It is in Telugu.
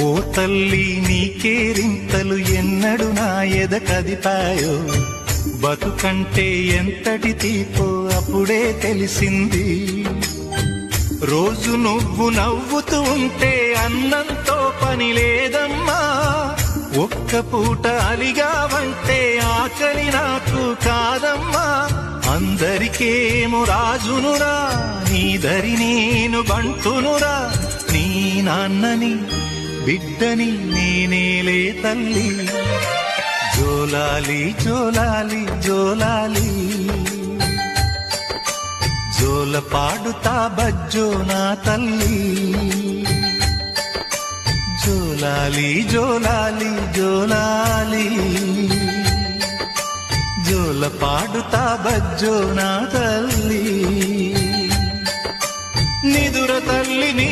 ఓ తల్లి నీకేరింతలు ఎన్నడు నా ఎద కదిపాయో, బతుకంటే ఎంతటి తీపో అప్పుడే తెలిసింది. రోజు నువ్వు నవ్వుతూ ఉంటే అన్నంతో పని లేదమ్మా, ఒక్క పూట అలిగావంటే ఆకలి నాకు కాదమ్మా. అందరికేమో రాజునురా, నీ దరి నేను బంటునురా, నీ నాన్నని బిడ్డని నేనేలే తల్లి. జోలాలి జోలాలి జోలాలి, జోల పాడుతా బజ్జో నా తల్లి. జోలాలి జోలాలి జోలాలి, జోల పాడుతా బజ్జో నా తల్లి. నిదుర తల్లి నీ